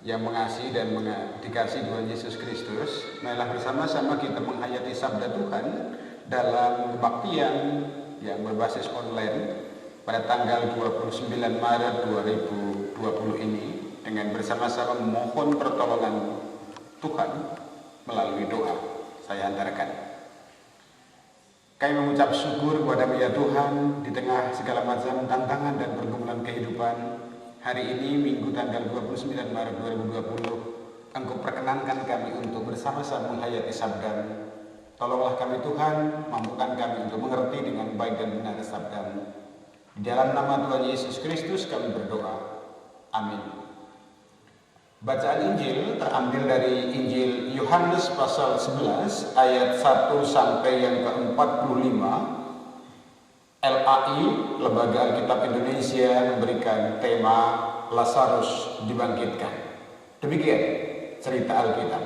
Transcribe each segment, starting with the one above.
yang mengasihi dan dikasihi Tuhan Yesus Kristus, marilah bersama-sama kita menghayati sabda Tuhan dalam kebaktian yang berbasis online pada tanggal 29 Maret 2020 ini dengan bersama-sama memohon pertolongan Tuhan melalui doa. Saya hantarkan. Kami mengucap syukur kepada-Mu ya Tuhan di tengah segala macam tantangan dan pergumulan kehidupan. Hari ini Minggu tanggal 29 Maret 2020, Engkau perkenankan kami untuk bersama-sama menghayati sabda-Mu. Tolonglah kami Tuhan, mampukan kami untuk mengerti dengan baik dan benar sabda-Mu. Di dalam nama Tuhan Yesus Kristus kami berdoa. Amin. Bacaan Injil terambil dari Injil Yohanes pasal 11 ayat 1 sampai yang ke-45. LAI, Lembaga Alkitab Indonesia, memberikan tema Lazarus dibangkitkan. Demikian cerita Alkitab.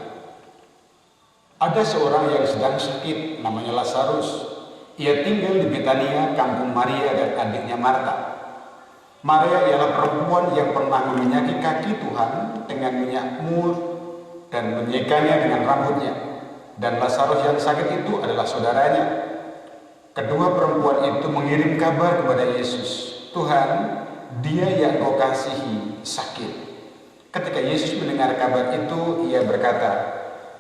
Ada seorang yang sedang sakit, namanya Lazarus. Ia tinggal di Betania, kampung Maria dan adiknya Marta. Maria ialah perempuan yang pernah meminyaki kaki Tuhan dengan minyak mur dan menyekanya dengan rambutnya. Dan Lazarus yang sakit itu adalah saudaranya. Kedua perempuan itu mengirim kabar kepada Yesus, "Tuhan, dia yang Kau kasihi sakit." Ketika Yesus mendengar kabar itu, ia berkata,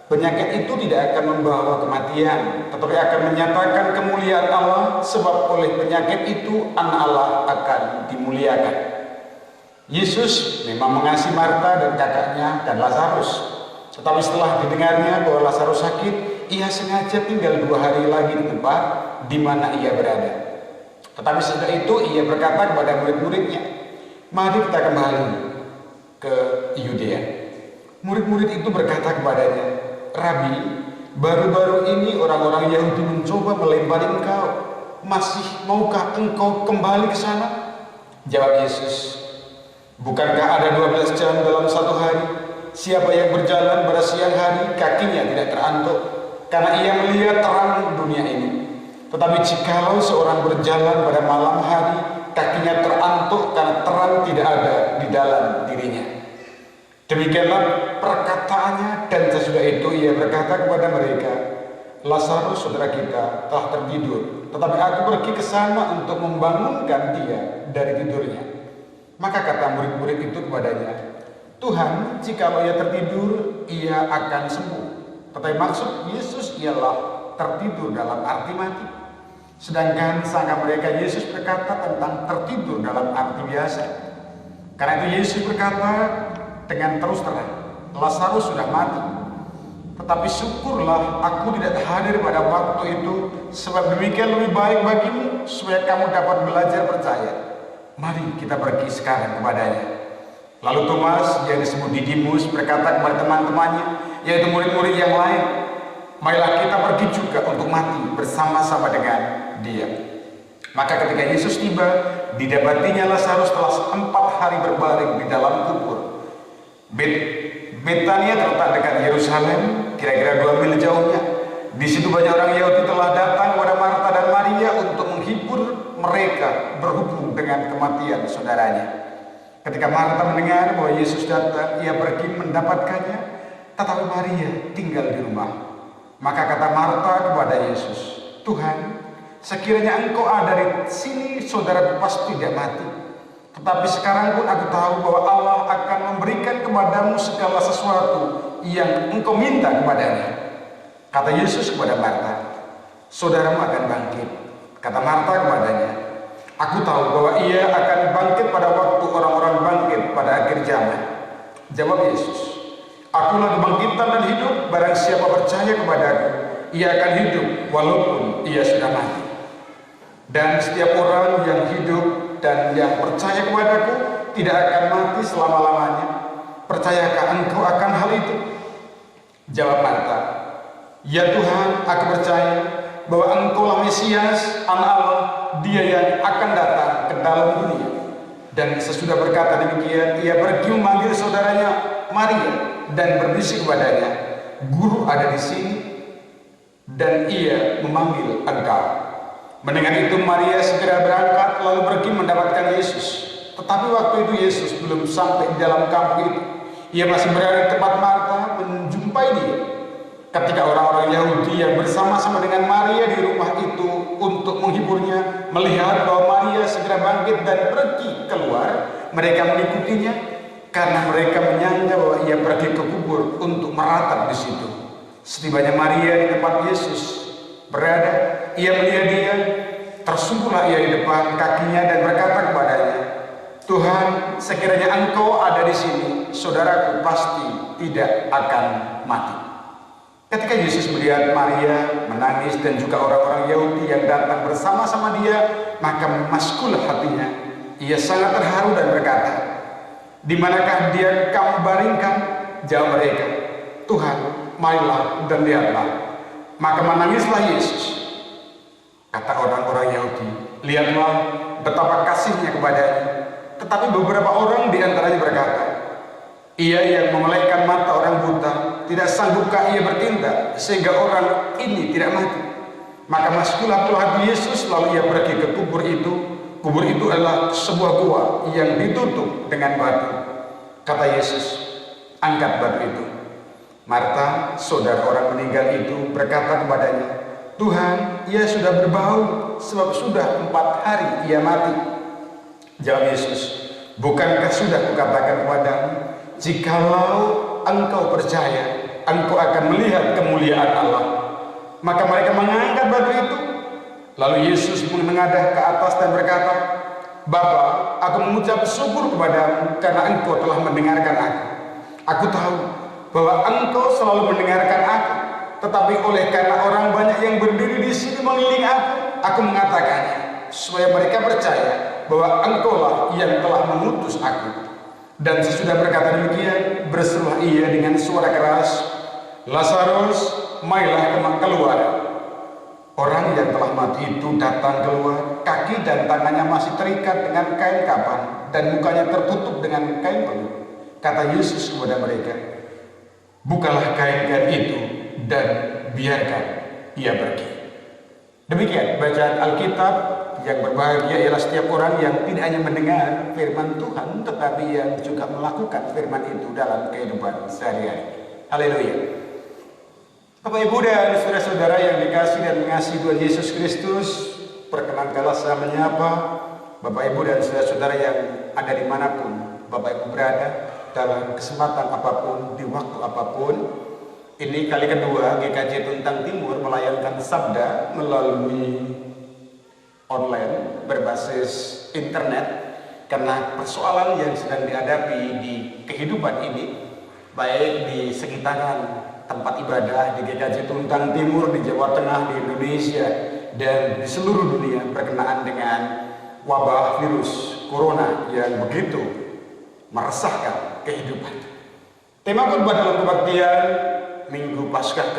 "Penyakit itu tidak akan membawa kematian, tetapi akan menyatakan kemuliaan Allah, sebab oleh penyakit itu Anak Allah akan dimuliakan." Yesus memang mengasihi Marta dan kakaknya dan Lazarus. Tetapi setelah didengarnya bahwa Lazarus sakit, ia sengaja tinggal 2 hari lagi di tempat di mana ia berada. Tetapi setelah itu ia berkata kepada murid-muridnya, "Mari kita kembali ke Yudea." Murid-murid itu berkata kepadanya, "Rabi, baru-baru ini orang-orang Yahudi mencoba melempari engkau. Masih maukah engkau kembali ke sana?" Jawab Yesus, "Bukankah ada 12 jam dalam satu hari? Siapa yang berjalan pada siang hari, kakinya tidak terantuk, karena ia melihat terang dunia ini. Tetapi jikalau seorang berjalan pada malam hari, kakinya terantuk karena terang tidak ada di dalam dirinya." Demikianlah perkataannya, dan sesudah itu ia berkata kepada mereka, "Lazarus saudara kita telah tertidur, tetapi aku pergi ke sana untuk membangunkan dia dari tidurnya." Maka kata murid-murid itu kepadanya, "Tuhan, jikalau ia tertidur, ia akan sembuh." Tetapi maksud Yesus ialah tertidur dalam arti mati. Sedangkan sangka mereka Yesus berkata tentang tertidur dalam arti biasa. Karena itu Yesus berkata dengan terus terang, "Lazarus sudah mati. Tetapi syukurlah aku tidak hadir pada waktu itu, sebab demikian lebih baik bagimu, supaya kamu dapat belajar percaya. Mari kita pergi sekarang kepadanya." Lalu Thomas, yang disebut Didimus, berkata kepada teman-temannya, yaitu murid-murid yang lain, "Marilah kita pergi juga untuk mati bersama-sama dengan dia." Maka ketika Yesus tiba, didapatinya Lazarus telah 4 hari berbaring di dalam kubur. Betania terletak dekat Yerusalem, kira-kira 2 mil jauhnya. Di situ banyak orang Yahudi telah datang kepada Marta dan Maria untuk menghibur mereka berhubung dengan kematian saudaranya. Ketika Marta mendengar bahwa Yesus datang, ia pergi mendapatkannya, tetapi Maria tinggal di rumah. Maka kata Marta kepada Yesus, "Tuhan, sekiranya Engkau ada di sini, saudaraku pasti tidak mati. Tetapi sekarang pun aku tahu bahwa Allah akan memberikan kepadamu segala sesuatu yang Engkau minta kepadanya." Kata Yesus kepada Marta, "Saudaramu akan bangkit." Kata Marta kepadanya, "Aku tahu bahwa ia akan bangkit pada waktu orang-orang bangkit pada akhir zaman." Jawab Yesus, "Akulah kebangkitan dan hidup. Barang siapa percaya kepadaku, ia akan hidup walaupun ia sudah mati. Dan setiap orang yang hidup dan yang percaya kepadaku tidak akan mati selama-lamanya. Percayakah engkau akan hal itu?" Jawab Marta, "Ya Tuhan, aku percaya bahwa Engkaulah Mesias, Anak Allah, Dia yang akan datang ke dalam dunia." Dan sesudah berkata demikian, ia pergi memanggil saudaranya Maria dan berbisik kepadanya, "Guru ada di sini dan ia memanggil engkau." Mendengar itu Maria segera berangkat lalu pergi mendapatkan Yesus. Tetapi waktu itu Yesus belum sampai di dalam kampung itu. Ia masih berada di tempat Marta menjumpai dia. Ketika orang-orang Yahudi yang bersama-sama dengan Maria di rumah itu untuk menghiburnya melihat bahwa Maria segera bangkit dan pergi keluar, mereka mengikutinya karena mereka menyangka bahwa ia pergi ke kubur untuk meratap di situ. Setibanya Maria di tempat Yesus berada, ia melihat dia, tersungkurlah ia di depan kakinya dan berkata kepadanya, "Tuhan, sekiranya Engkau ada di sini, saudaraku pasti tidak akan mati." Ketika Yesus melihat Maria menangis dan juga orang-orang Yahudi yang datang bersama-sama dia, maka memaskulah hatinya. Ia sangat terharu dan berkata, "Di manakah dia kamu baringkan?" Jawab mereka, "Tuhan, marilah dan lihatlah." Maka menangislah Yesus. Kata orang-orang Yahudi, "Lihatlah betapa kasihnya kepadanya." Tetapi beberapa orang di antaranya berkata, "Ia yang memelekkan mata orang buta, tidak sanggupkah ia bertindak sehingga orang ini tidak mati?" Maka maskulah hati Yesus, lalu ia pergi ke kubur itu. Kubur itu adalah sebuah gua yang ditutup dengan batu. Kata Yesus, "Angkat batu itu." Marta, saudara orang meninggal itu, berkata kepadanya, "Tuhan, ia sudah berbau, sebab sudah 4 hari ia mati." Jawab Yesus, "Bukankah sudah kukatakan kepadamu, jikalau engkau percaya, engkau akan melihat kemuliaan Allah." Maka mereka mengangkat batu itu. Lalu Yesus menengadah ke atas dan berkata, "Bapa, aku mengucap syukur kepadamu karena engkau telah mendengarkan aku. Aku tahu bahwa engkau selalu mendengarkan aku, tetapi oleh karena orang banyak yang berdiri di sini mengelilingi aku mengatakannya, supaya mereka percaya bahwa engkaulah yang telah mengutus aku." Dan sesudah berkata demikian, berserulah ia dengan suara keras, "Lazarus, marilah keluar." Orang yang telah mati itu datang keluar, kaki dan tangannya masih terikat dengan kain kapan, dan mukanya tertutup dengan kain peluh. Kata Yesus kepada mereka, "Bukalah kain-kain itu dan biarkan ia pergi." Demikian bacaan Alkitab. Yang berbahagia ialah setiap orang yang tidak hanya mendengar firman Tuhan, tetapi yang juga melakukan firman itu dalam kehidupan sehari-hari. Haleluya. Bapak, Ibu, dan saudara-saudara yang dikasih dan mengasihi Tuhan Yesus Kristus, perkenankanlah saya menyapa Bapak, Ibu, dan saudara-saudara yang ada dimanapun Bapak, Ibu berada, dalam kesempatan apapun, di waktu apapun. Ini kali kedua GKJ Tuntang Timur melayankan sabda melalui online berbasis internet, karena persoalan yang sedang dihadapi di kehidupan ini, baik di sekitaran tempat ibadah di GKJ Tuntang Timur, di Jawa Tengah, di Indonesia, dan di seluruh dunia berkenaan dengan wabah virus corona yang begitu meresahkan kehidupan. Tema khotbah dalam kebaktian Minggu Prapaskah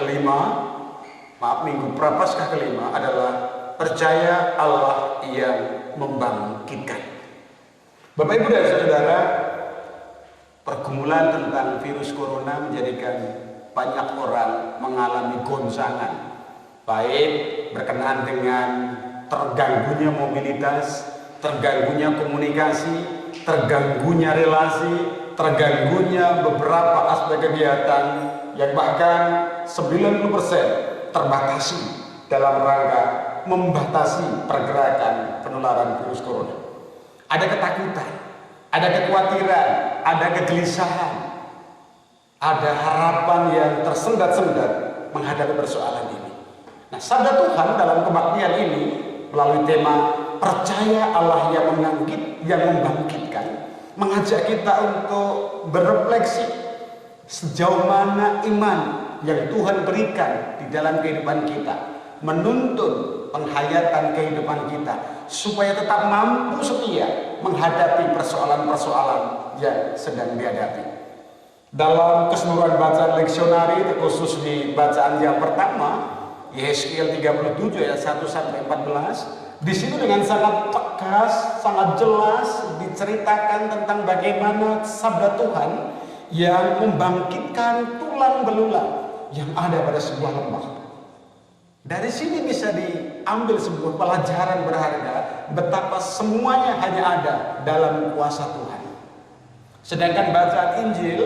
kelima adalah percaya Allah yang membangkitkan. Bapak, Ibu, dan saudara, pergumulan tentang virus corona menjadikan banyak orang mengalami goncangan, baik berkenaan dengan terganggunya mobilitas, terganggunya komunikasi, terganggunya relasi, terganggunya beberapa aspek kegiatan yang bahkan 90% terbatasi dalam rangka membatasi pergerakan penularan virus corona. Ada ketakutan, ada kekhawatiran, ada kegelisahan, ada harapan yang tersendat-sendat menghadapi persoalan ini. Nah, sabda Tuhan dalam kebaktian ini melalui tema percaya Allah yang membangkitkan, mengajak kita untuk berefleksi sejauh mana iman yang Tuhan berikan di dalam kehidupan kita, menuntun penghayatan kehidupan kita supaya tetap mampu setia menghadapi persoalan-persoalan yang sedang dihadapi. Dalam keseluruhan bacaan leksionari, terkhusus di bacaan yang pertama, Yesaya 37 ayat 1 sampai 14, di situ dengan sangat tegas, sangat jelas diceritakan tentang bagaimana sabda Tuhan yang membangkitkan tulang belulang yang ada pada sebuah lembah. Dari sini bisa diambil sebuah pelajaran berharga betapa semuanya hanya ada dalam kuasa Tuhan. Sedangkan bacaan Injil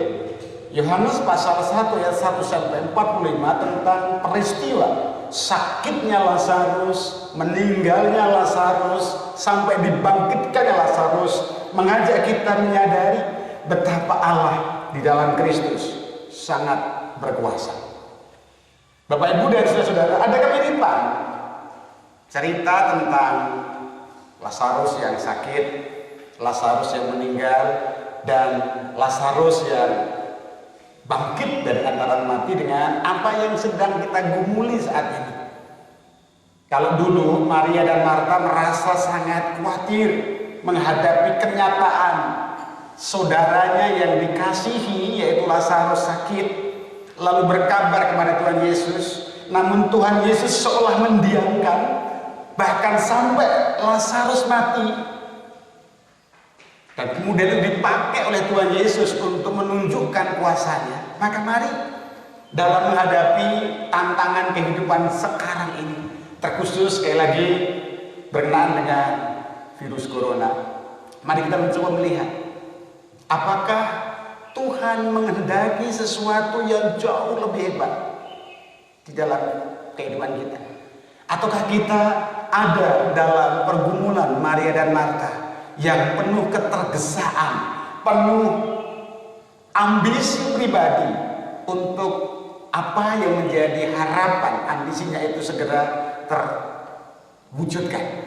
Yohanes pasal 1 ayat 1 sampai 45 tentang peristiwa sakitnya Lazarus, meninggalnya Lazarus, sampai dibangkitkannya Lazarus, mengajak kita menyadari betapa Allah di dalam Kristus sangat berkuasa. Bapak Ibu dan saudara-saudara, ada kemiripan cerita tentang Lazarus yang sakit, Lazarus yang meninggal, dan Lazarus yang bangkit dari antara mati dengan apa yang sedang kita gumuli saat ini. Kalau dulu Maria dan Marta merasa sangat khawatir menghadapi kenyataan saudaranya yang dikasihi yaitu Lazarus sakit, lalu berkabar kepada Tuhan Yesus, namun Tuhan Yesus seolah mendiamkan, bahkan sampai Lazarus mati. Dan kemudian dipakai oleh Tuhan Yesus untuk menunjukkan kuasanya. Maka mari dalam menghadapi tantangan kehidupan sekarang ini, terkhusus sekali lagi berkenaan dengan virus corona, mari kita mencoba melihat apakah Tuhan menghendaki sesuatu yang jauh lebih hebat di dalam kehidupan kita, ataukah kita ada dalam pergumulan Maria dan Marta yang penuh ketergesaan, penuh ambisi pribadi untuk apa yang menjadi harapan, ambisinya itu segera terwujudkan.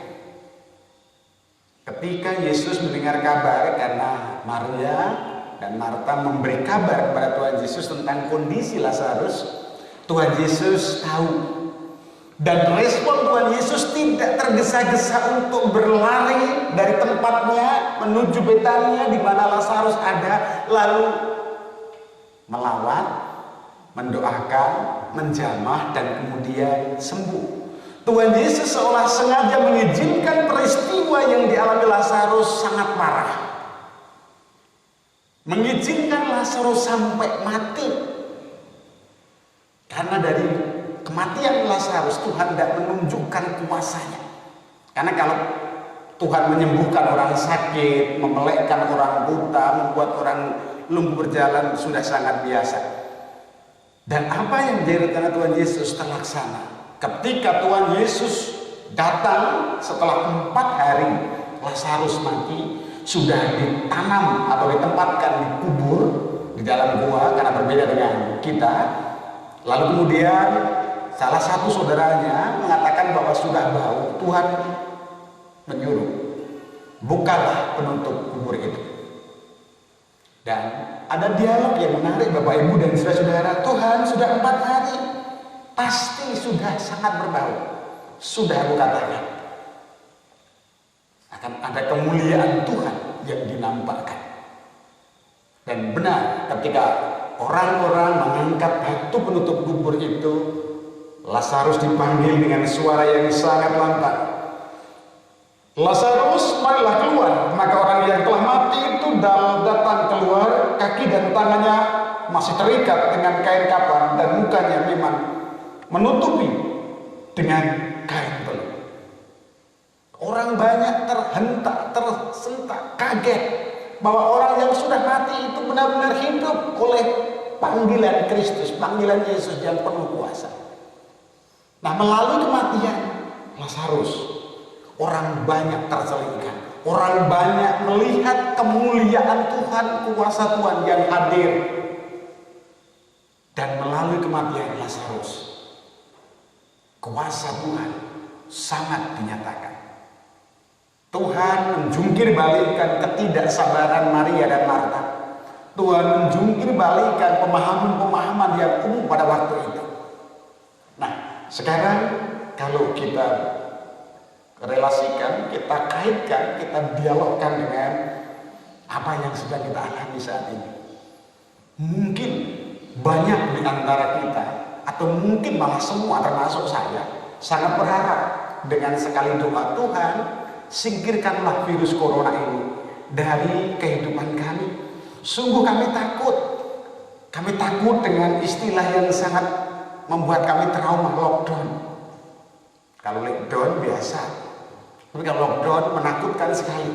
Ketika Yesus mendengar kabar, karena Maria dan Marta memberi kabar kepada Tuhan Yesus tentang kondisi Lazarus, Tuhan Yesus tahu. Dan respon Tuhan Yesus tidak tergesa-gesa untuk berlari dari tempatnya menuju Betania di mana Lazarus ada, lalu melawat, mendoakan, menjamah, dan kemudian sembuh. Tuhan Yesus seolah sengaja mengizinkan peristiwa yang dialami Lazarus sangat parah, mengizinkan Lazarus sampai mati, karena dari kematian Lazarus Tuhan tidak menunjukkan kuasanya. Karena kalau Tuhan menyembuhkan orang sakit, memelekkan orang buta, membuat orang lumpuh berjalan, sudah sangat biasa. Dan apa yang menjadi rencana Tuhan Yesus terlaksana ketika Tuhan Yesus datang setelah 4 hari Lazarus mati, sudah ditanam atau ditempatkan di kubur di dalam gua karena berbeda dengan kita. Lalu kemudian salah satu saudaranya mengatakan bahwa sudah bau. Tuhan menyuruh, bukalah penutup kubur itu. Dan ada dialog yang menarik Bapak Ibu dan saudara-saudara. Tuhan, sudah 4 hari, pasti sudah sangat berbau. Sudah aku katakan, akan ada kemuliaan Tuhan yang dinampakkan. Dan benar, ketika orang-orang mengangkat batu penutup kubur itu, Lazarus dipanggil dengan suara yang sangat lantang. Lazarus, marilah keluar. Maka orang yang telah mati itu datang keluar, kaki dan tangannya masih terikat dengan kain kapan, dan mukanya memang menutupi dengan kain peluh. Orang banyak terhentak, tersentak, kaget bahwa orang yang sudah mati itu benar-benar hidup oleh panggilan Kristus, panggilan Yesus yang penuh kuasa. Nah, melalui kematian Lazarus, orang banyak terselingkan, orang banyak melihat kemuliaan Tuhan, kuasa Tuhan yang hadir. Dan melalui kematian Lazarus, kuasa Tuhan sangat dinyatakan. Tuhan menjungkir balikkan ketidaksabaran Maria dan Marta. Tuhan menjungkir balikkan pemahaman-pemahaman yang umum pada waktu itu. Nah, sekarang kalau kita relasikan, kita kaitkan, kita dialogkan dengan apa yang sedang kita alami saat ini. Mungkin banyak di antara kita, atau mungkin malah semua termasuk saya, sangat berharap dengan sekali doa, Tuhan, singkirkanlah virus corona ini dari kehidupan kami. Sungguh kami takut. Kami takut dengan istilah yang sangat membuat kami trauma, lockdown. Kalau lockdown biasa, tapi kalau lockdown menakutkan sekali.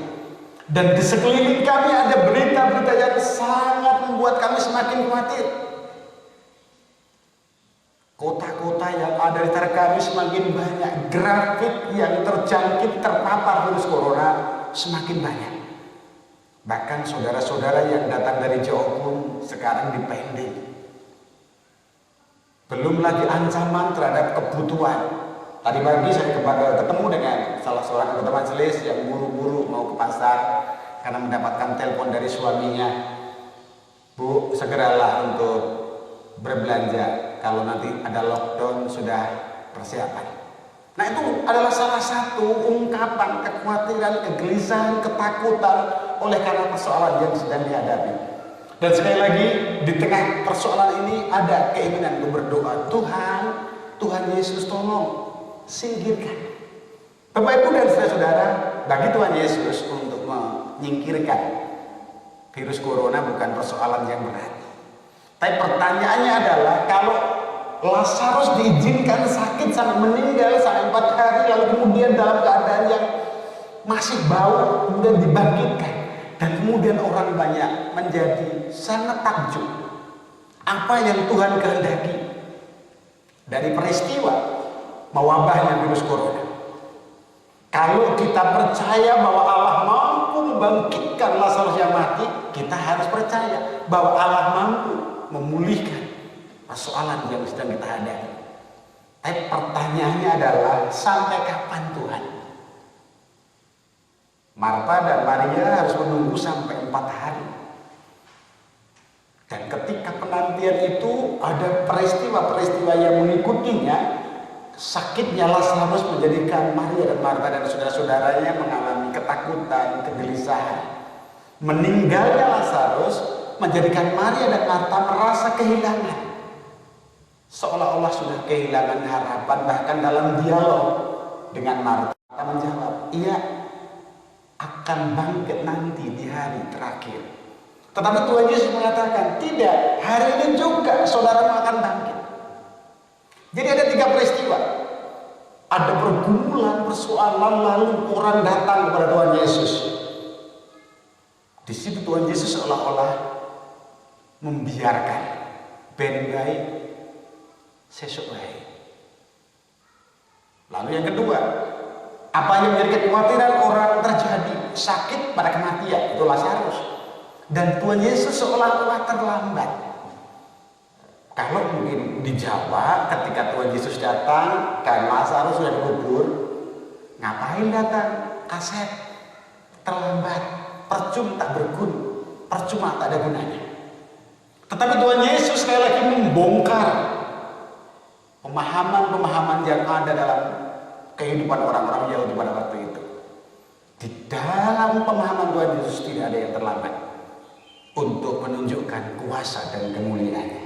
Dan di sekeliling kami ada berita-berita yang sangat membuat kami semakin khawatir. Kota-kota yang ada di sekitar kami semakin banyak, grafik yang terjangkit terpapar virus corona semakin banyak. Bahkan saudara-saudara yang datang dari Jawa pun sekarang dipending. Belum lagi ancaman terhadap kebutuhan. Tadi pagi saya ketemu dengan salah seorang anggota majelis yang buru-buru mau ke pasar karena mendapatkan telepon dari suaminya. Bu, segeralah untuk berbelanja, kalau nanti ada lockdown sudah persiapan. Nah, itu adalah salah satu ungkapan kekhawatiran, kegelisahan, ketakutan oleh karena persoalan yang sedang dihadapi. Dan sekali lagi, di tengah persoalan ini ada keinginan untuk berdoa, Tuhan Yesus tolong singkirkan. Bapak Ibu dan saudara-saudara, bagi Tuhan Yesus untuk menyingkirkan virus corona bukan persoalan yang berat. Tapi pertanyaannya adalah, kalau Lazarus diizinkan sakit sampai meninggal sampai 4 hari, lalu kemudian dalam keadaan yang masih bau kemudian dibangkitkan, dan kemudian orang banyak menjadi sangat takjub apa yang Tuhan kehendaki dari peristiwa mewabahnya virus corona. Kalau kita percaya bahwa Allah mampu membangkitkan Lazarus yang mati, kita harus percaya bahwa Allah mampu memulihkan persoalan yang sedang kita hadapi. Tapi pertanyaannya adalah, sampai kapan Tuhan? Marta dan Maria harus menunggu sampai 4 hari. Dan ketika penantian itu ada peristiwa-peristiwa yang mengikutinya. Sakitnya Lazarus menjadikan Maria dan Marta dan saudara-saudaranya mengalami ketakutan, kegelisahan. Meninggalnya Lazarus menjadikan Maria dan Marta merasa kehilangan. Seolah-olah sudah kehilangan harapan. Bahkan dalam dialog dengan Marta menjawab, ia akan bangkit nanti di hari terakhir. Tetapi Tuhan Yesus mengatakan, tidak, hari ini juga saudaramu akan bangkit. Jadi ada 3 peristiwa. Ada pergumulan, persoalan, lalu orang datang kepada Tuhan Yesus. Di situ Tuhan Yesus seolah-olah membiarkan ben baik sesuk baik. Lalu yang kedua, apa yang menjadi kekhawatiran orang terjadi, sakit pada kematian, itu Lazarus. Dan Tuhan Yesus seolah-olah terlambat. Kalau mungkin di Jawa ketika Tuhan Yesus datang dan Lazarus sudah dikubur, ngapain datang? Kaset, terlambat, percuma tak berguna, percuma tak ada gunanya. Tetapi Tuhan Yesus sekali lagi membongkar pemahaman-pemahaman yang ada dalam kehidupan orang-orang Yahudi pada waktu itu. Di dalam pemahaman Tuhan Yesus tidak ada yang terlambat untuk menunjukkan kuasa dan kemuliaannya.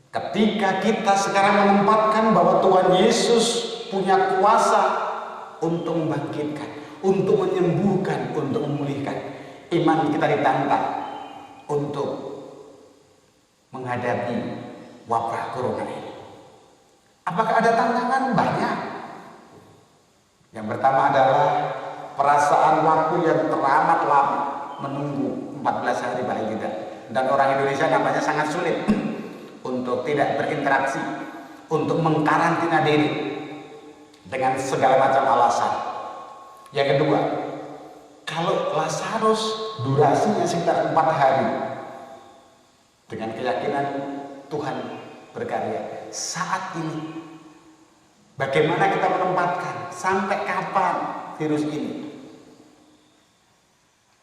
Ketika kita sekarang menempatkan bahwa Tuhan Yesus punya kuasa untuk membangkitkan, untuk menyembuhkan, untuk memulihkan, iman kita ditantang untuk menghadapi wabah corona ini. Apakah ada tantangan? Banyak. Yang pertama adalah perasaan waktu yang teramat lama, menunggu 14 hari paling tidak. Dan orang Indonesia nampaknya sangat sulit untuk tidak berinteraksi, untuk mengkarantina diri dengan segala macam alasan. Yang kedua, kalau Lazarus durasinya sekitar 4 hari, dengan keyakinan Tuhan berkarya saat ini, bagaimana kita menempatkan sampai kapan virus ini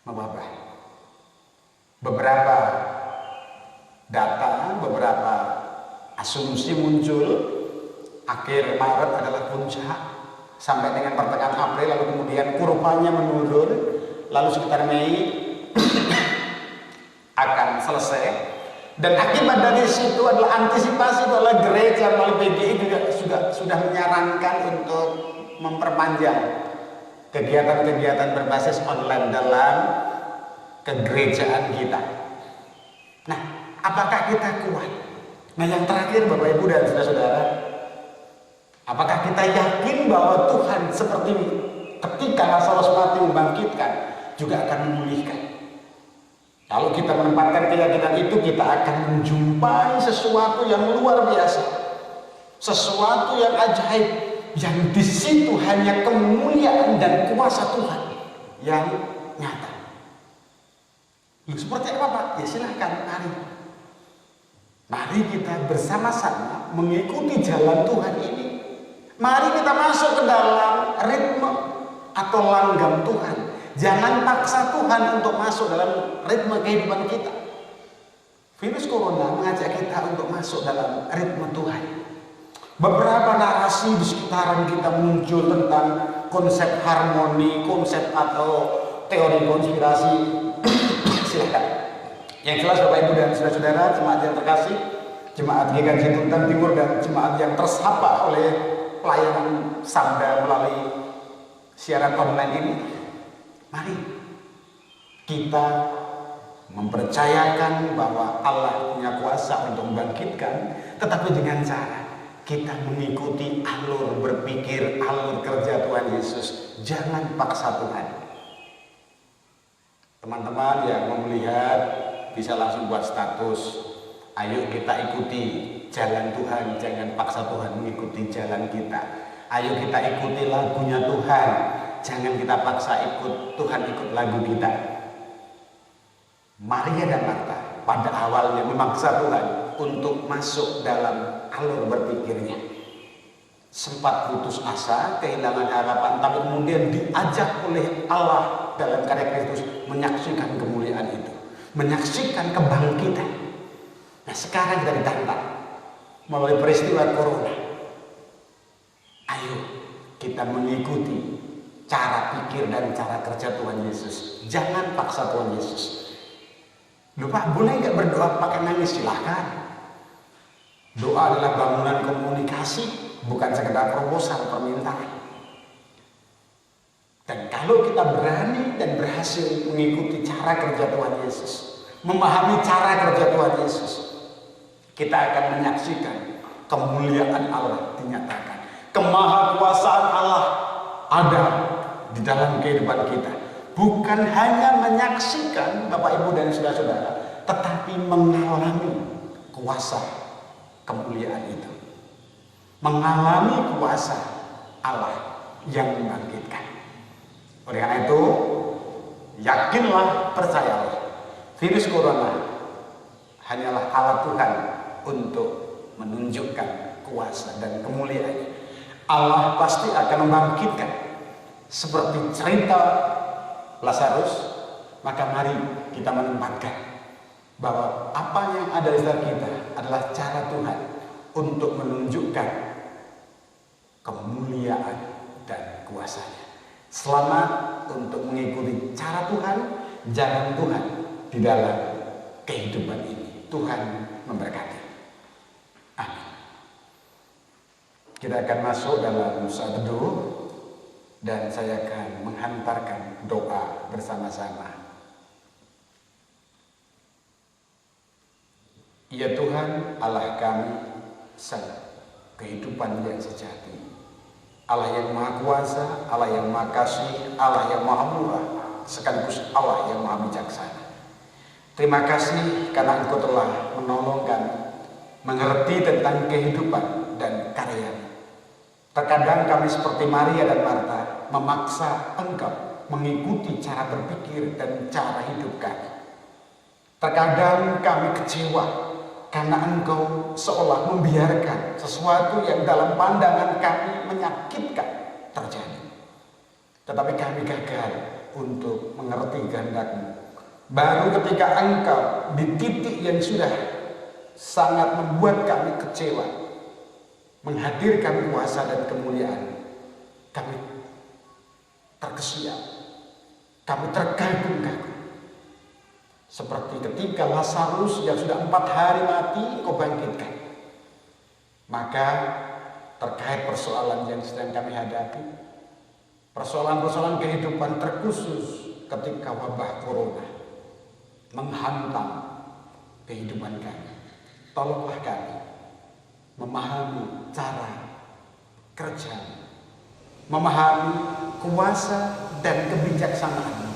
mewabah? Beberapa data, beberapa asumsi muncul, akhir Maret adalah puncak sampai dengan pertengahan April, lalu kemudian kurvanya menurun, lalu sekitar Mei akan selesai. Dan akibat dari situ adalah antisipasi, itu adalah gereja melalui PGI juga sudah menyarankan untuk memperpanjang kegiatan-kegiatan berbasis online dalam kegerejaan kita. Nah, apakah kita kuat? Nah, yang terakhir Bapak Ibu dan saudara-saudara, apakah kita yakin bahwa Tuhan seperti ketika Lazarus mati membangkitkan, juga akan memulihkan. Kalau kita menempatkan keyakinan itu, kita akan menjumpai sesuatu yang luar biasa, sesuatu yang ajaib, yang di situ hanya kemuliaan dan kuasa Tuhan yang nyata. Seperti apa Pak? Ya silahkan, mari kita bersama-sama mengikuti jalan Tuhan ini. Mari kita masuk ke dalam ritme atau langgam Tuhan. Jangan paksa Tuhan untuk masuk dalam ritme kehidupan kita. Virus corona mengajak kita untuk masuk dalam ritme Tuhan. Beberapa narasi di sekitaran kita muncul tentang konsep harmoni, konsep atau teori konspirasi. Silakan. Yang jelas Bapak Ibu dan saudara-saudara, jemaat yang terkasih, jemaat GKJ Tuntan Timur dan jemaat yang tersapa oleh pelayanan Sabda melalui siaran online ini, mari kita mempercayakan bahwa Allah punya kuasa untuk membangkitkan, tetapi dengan cara kita mengikuti alur berpikir, alur kerja Tuhan Yesus. Jangan paksa Tuhan. Teman-teman yang mau melihat bisa langsung buat status. Ayo kita ikuti jalan Tuhan, jangan paksa Tuhan mengikuti jalan kita. Ayo kita ikuti lagunya Tuhan, jangan kita paksa Tuhan ikut lagu kita. Maria dan Marta pada awalnya memaksa Tuhan untuk masuk dalam alur berpikirnya. Sempat putus asa, kehilangan harapan, tapi kemudian diajak oleh Allah dalam karya Kristus menyaksikan kemuliaan itu, menyaksikan kebangkitan. Nah sekarang kita ditantang melalui peristiwa corona. Ayo kita mengikuti cara pikir dan cara kerja Tuhan Yesus. Jangan paksa Tuhan Yesus. Lupa, boleh nggak berdoa pakai nangis? Silahkan. Doa adalah bangunan komunikasi, bukan sekedar proposal permintaan. Dan kalau kita berani dan berhasil mengikuti cara kerja Tuhan Yesus, memahami cara kerja Tuhan Yesus, kita akan menyaksikan kemuliaan Allah dinyatakan. Kemahakuasaan Allah ada di dalam kehidupan kita. Bukan hanya menyaksikan Bapak Ibu dan saudara-saudara, tetapi mengalami kuasa kemuliaan itu. Mengalami kuasa Allah yang membangkitkan. Oleh karena itu, yakinlah, percayalah, virus corona hanyalah alat Tuhan untuk menunjukkan kuasa dan kemuliaan. Allah pasti akan membangkitkan seperti cerita Lazarus. Maka mari kita menempatkan bahwa apa yang ada di dalam kita adalah cara Tuhan untuk menunjukkan kemuliaan dan kuasanya. Selamat untuk mengikuti cara Tuhan, jalan Tuhan di dalam kehidupan ini. Tuhan memberkati. Amin. Kita akan masuk dalam saat teduh dan saya akan menghantarkan doa bersama-sama. Ya Tuhan, Allah kami, sang kehidupan yang sejati, Allah yang maha kuasa, Allah yang maha kasih, Allah yang maha murah, sekaligus Allah yang maha bijaksana. Terima kasih karena Engkau telah menolong kami mengerti tentang kehidupan dan karya. Terkadang kami seperti Maria dan Marta memaksa Engkau mengikuti cara berpikir dan cara hidup kami. Terkadang kami kecewa karena Engkau seolah membiarkan sesuatu yang dalam pandangan kami menyakitkan terjadi. Tetapi kami gagal untuk mengerti kehendak-Mu. Baru ketika Engkau di titik yang sudah sangat membuat kami kecewa, menghadirkan kuasa dan kemuliaan, kami terkesiap, kami terkagum-kagum. Seperti ketika Lazarus yang sudah 4 hari mati, Engkau bangkitkan. Maka terkait persoalan yang sedang kami hadapi, persoalan-persoalan kehidupan terkhusus ketika wabah corona menghantam kehidupan kami, tolonglah kami memahami cara kerja, memahami kuasa dan kebijaksanaan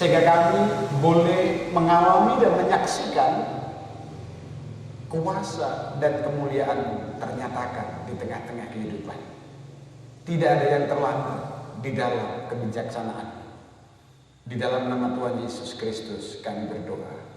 sehingga kami boleh mengalami dan menyaksikan kuasa dan kemuliaan ternyatakan di tengah-tengah kehidupan. Tidak ada yang terlambat di dalam kebijaksanaan. Di dalam nama Tuhan Yesus Kristus kami berdoa.